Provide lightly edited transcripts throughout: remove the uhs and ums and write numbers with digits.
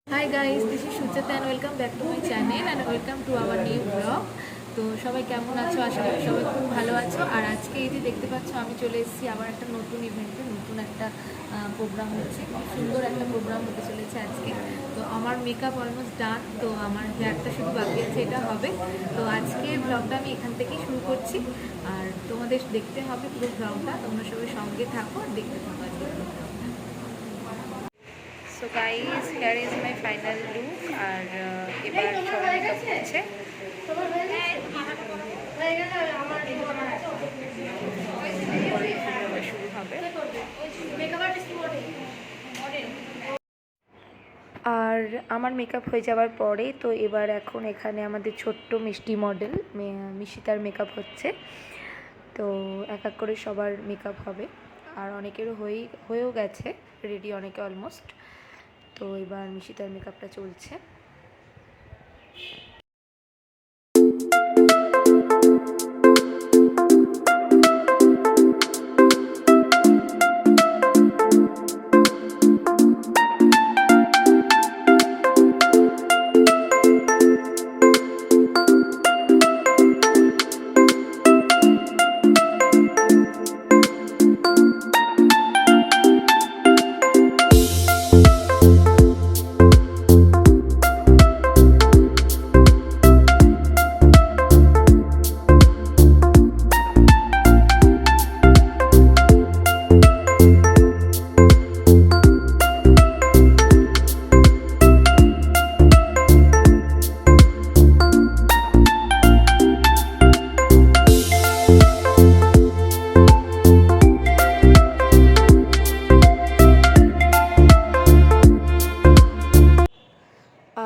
Hi guys, this is Shuchata and welcome back to my channel and welcome to our new vlog. তো সবাই কেমন আছো? আশা করি সবাই খুব ভালো আছো। আর আজকে এই যে দেখতে পাচ্ছ আমি চলে এসেছি আবার একটা নতুন ইভেন্টে, নতুন একটা প্রোগ্রাম হচ্ছে, খুব সুন্দর একটা প্রোগ্রাম হতে চলেছে আজকে। তো আমার মেকআপ অলমোস্ট ডান, তো আমার হেয়ারটা শুধু বাকি আছে, এটা হবে। তো আজকে ব্লগটা আমি এখান থেকেই শুরু করছি, আর তোমাদের দেখতে হবে পুরো ব্লগটা, তোমরা সবাই সঙ্গে থাকো আর দেখতে থাকো আজকে ব্লগটা। So guys, here is my final look. আর এবার সবাই মেকআপ করছে। শুরু হবে। আর আমার মেকআপ হয়ে যাওয়ার পরে তো এবার এখন এখানে আমাদের ছোট্ট মিষ্টি মডেল মিশিতার মেকআপ হচ্ছে। তো এক এক করে সবার মেকআপ হবে, আর অনেকেরও হয়েও গেছে রেডি, অনেকে অলমোস্ট। তো এবার মিশিতার মেকআপটা চলছে।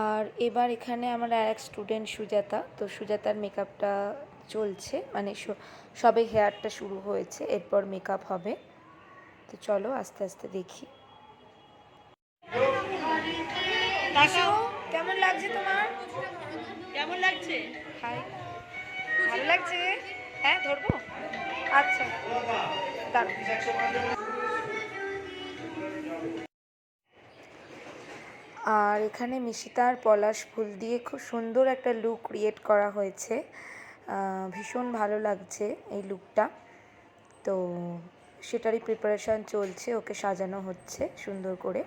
আর এবার এখানে আমার আর এক স্টুডেন্ট সুজাতা, তো সুজাতার মেকআপটা চলছে, মানে সবে হেয়ারটা শুরু হয়েছে, এরপর মেকআপ হবে। তো চলো আস্তে আস্তে দেখি। কেমন লাগছে তোমার? কেমন লাগছে? হাই, ভালো লাগছে? হ্যাঁ, ধরবো? আচ্ছা, দাঁড়াও। আর এখানে মিশিতার পলাশ ফুল দিয়ে খুব সুন্দর একটা লুক ক্রিয়েট করা হয়েছে, ভীষণ ভালো লাগছে এই লুকটা। তো সেটারই প্রিপারেশান চলছে, ওকে সাজানো হচ্ছে সুন্দর করে।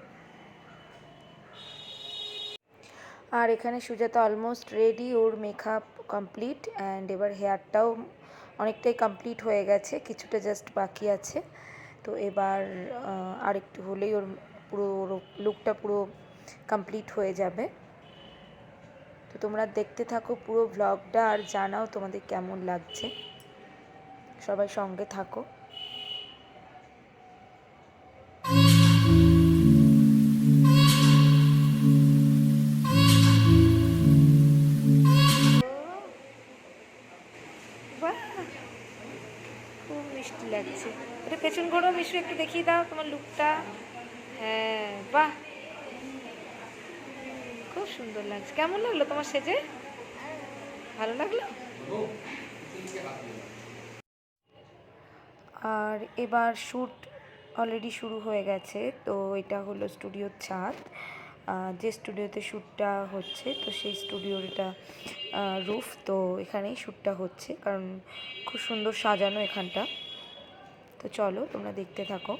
আর এখানে Sujata almost ready, or makeup complete, and এবার হেয়ারটাও অনেকটাই কমপ্লিট হয়ে গেছে, কিছুটা জাস্ট বাকি আছে। তো এবার আর একটু হলেই ওর পুরো লুকটা পুরো কমপ্লিট হয়ে যাবে। তো তোমরা দেখতে থাকো পুরো ভ্লগটা আর জানাও তোমাদের কেমন লাগছে, সবাই সঙ্গে থাকো। বাহ, খুব মিষ্টি লাগছে। এটা পেছন ঘোরো মিষ্টি, একটু দেখিয়ে দাও তোমার লুকটা। হ্যাঁ, বাহ, খুব সুন্দর লাগছে। কেমন লাগলো তোমার সেজে? ভালো লাগলো? আর এবার শ্যুট অলরেডি শুরু হয়ে গেছে। তো এটা হলো স্টুডিওর ছাদ, যে স্টুডিওতে শ্যুটটা হচ্ছে, তো সেই স্টুডিওর এটা রুফ। তো এখানেই শ্যুটটা হচ্ছে, কারণ খুব সুন্দর সাজানো এখানটা। তো চলো তোমরা দেখতে থাকো।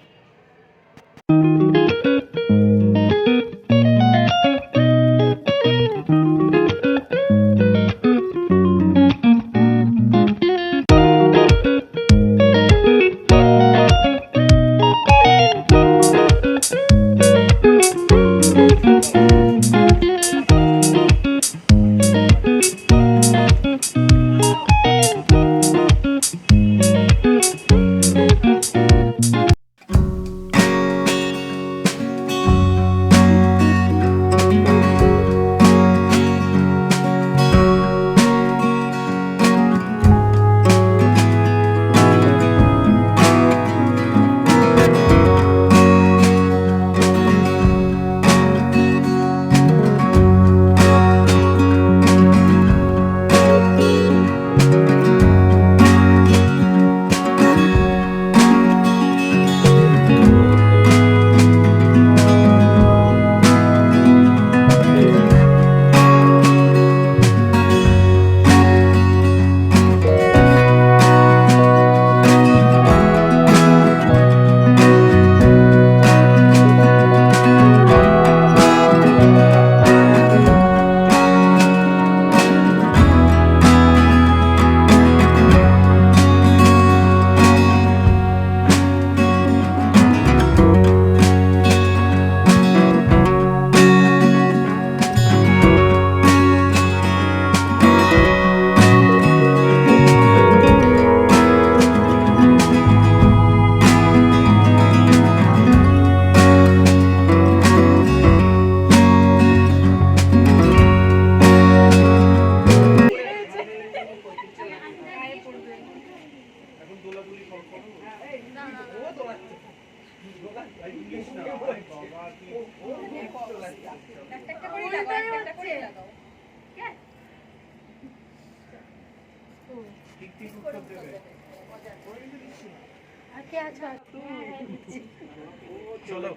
চলো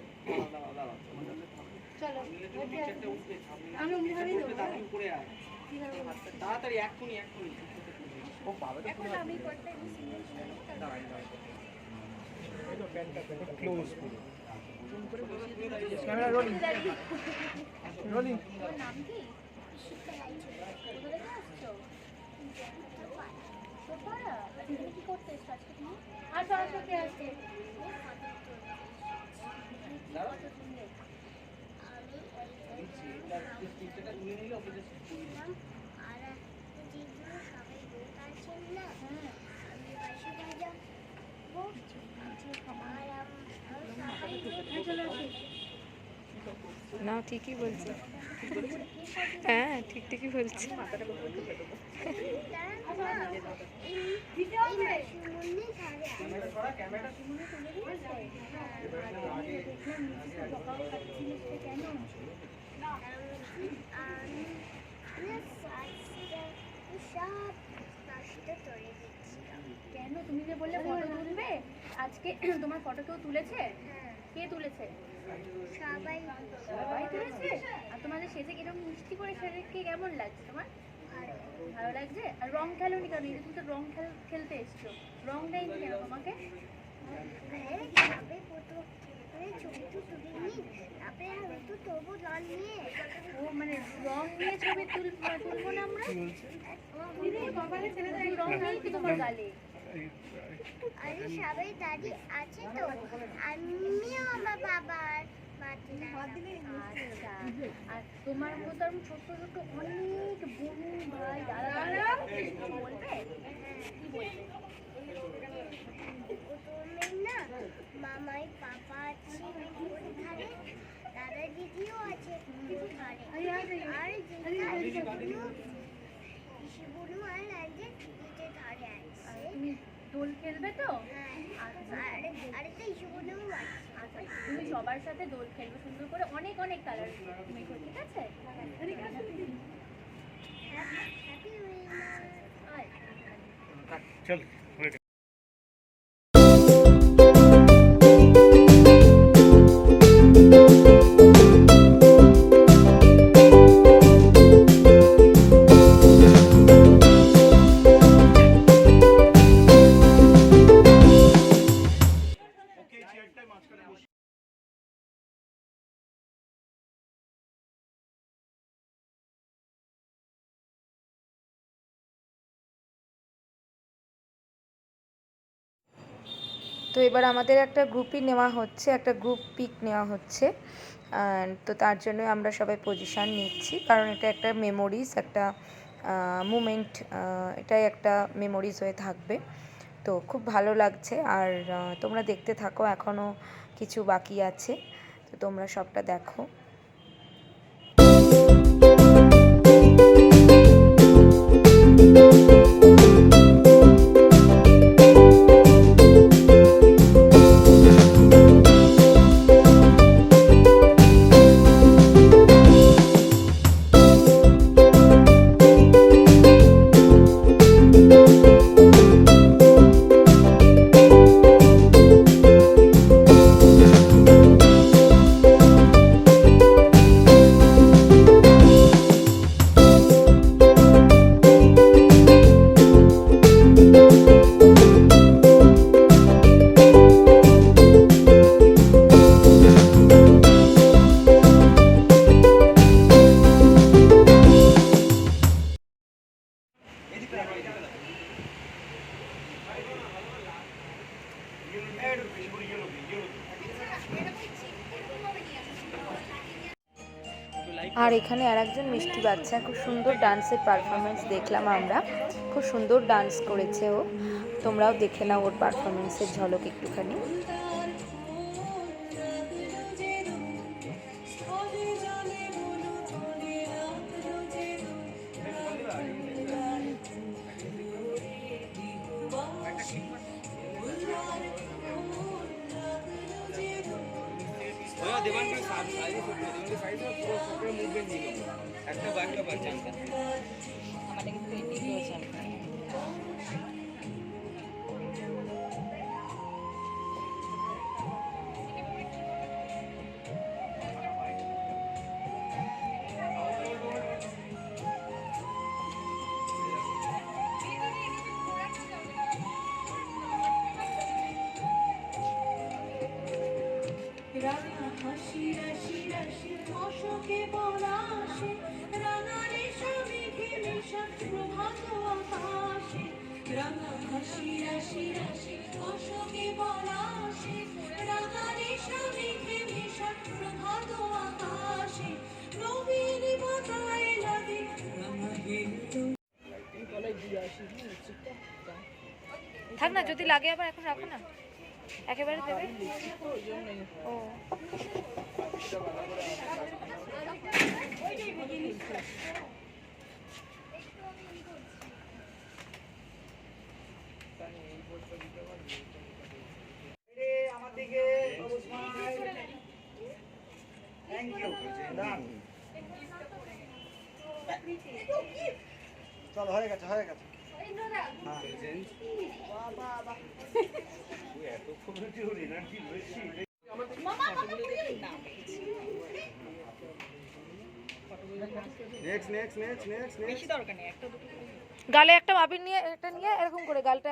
তাড়াতাড়ি এক্ষুনি ও বাবা ক্লোজ করো ক্যামেরা রোলিং রোলিং নাম কি? সোফারা? তুমি কি করতে এসছো আজকে তুমি? আসো আসো, কে আসছে? না ঠিকই বলছি, হ্যাঁ ঠিকই বলছি। কেন তুমি যে বললে ফটো তুলবে আজকে, তোমার ফটো কেউ তুলেছে? কে তুলেছে? সবাই সবাই তুলেছে। আর তোমাদের সেজে কিরকম মিষ্টি করে সেজে কেমন লাগছে তোমার? ভালো লাগছে। আর রং খেলোনি কেন? এই যে তুমি তো রং খেলতে এসছো, রং দেয়নি কেন তোমাকে? ও মানে রং নিয়ে ছবি তুলবো না আমরা? রং নেই কি তোমার গালে? আরে সবাই দাঁড়িয়ে আছে তো, আমিও আমার বাবার আচ্ছা, আর তোমার মতো আমি ছোট ছোট অনেক বোন ভাই দাদা বলবে, কি বলবে? না মামাই পাপা আছে ওর ধারে, দাদা দিদিও আছে ধারে, আর শিবুনু আর রাজে নিচে ধারে আছে। তুমি দোল খেলবে তো? আরেকটা শিবুনু আছে। আচ্ছা, তুমি সবার সাথে দোল খেলবে সুন্দর করে, অনেক অনেক কালার মেখো, ঠিক আছে? হ্যাপি চল তো এবার আমাদের একটা গ্রুপই নেওয়া হচ্ছে, একটা গ্রুপ পিক নেওয়া হচ্ছে। তো তার জন্য আমরা সবাই পজিশান নিচ্ছি, কারণ এটা একটা মেমোরিজ, একটা মুমেন্ট, এটাই একটা মেমোরিজ হয়ে থাকবে। তো খুব ভালো লাগছে। আর তোমরা দেখতে থাকো, এখনও কিছু বাকি আছে, তো তোমরা সবটা দেখো। আর এখানে আর একজন মিষ্টি বাচ্চা, খুব সুন্দর ডান্সের পারফরমেন্স দেখলাম আমরা, খুব সুন্দর ডান্স করেছে ও। তোমরাও দেখে নাও ওর পারফরমেন্সের ঝলক একটুখানি। देवान के साइज है, देवान के साइज है, पूरा मुवमेंट नहीं होगा। আমাদের কিন্তু এদিকে রয়েছে রাঙা হাসি রাশি রাশি অশোকে পলাশে রাঙা রেশা মেঘে মেশা প্রভাত আকাশে রাঙা হাসি রাশি রাশি অশোকে পলাশে রাঙা রেশা মেঘে মেশা প্রভাত আকাশে নবীন বাতায় লাগে রাঙা হিন্দু। থাক না, যদি লাগে আবার এখন রাখো না, একেবারে দেবে। ও আমার দিকে থ্যাংক ইউ চল হয়ে গেছে হয়ে গেছে নেক্সট নেক্সট নেক্সট নেক্সট বেশি দরকার নেই, একটা দুটো করে। গালে একটা মাপির নিয়ে, এটা নিয়ে এরকম করে গালটা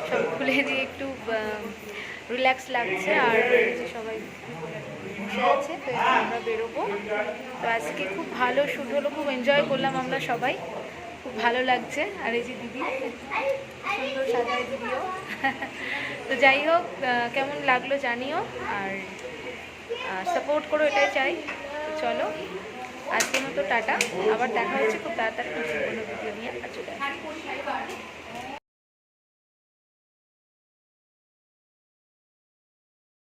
সব খুলে দিয়ে একটু রিল্যাক্স লাগছে। আর সবাই বসে আছে, তো এবার আমরা বেরোবো। তো আজকে খুব ভালো শ্যুট হলো, খুব এনজয় করলাম আমরা সবাই, খুব ভালো লাগছে। আর এই যে দিদি সুন্দর সাজায় দিদিও। তো যাই হোক, কেমন লাগলো জানিও, আর সাপোর্ট করো, এটাই চাই। তো চলো আজকের মতো টাটা, আবার দেখা হচ্ছে খুব তাড়াতাড়ি নতুন কোনো ভিডিও নিয়ে। আর চলে আসবো।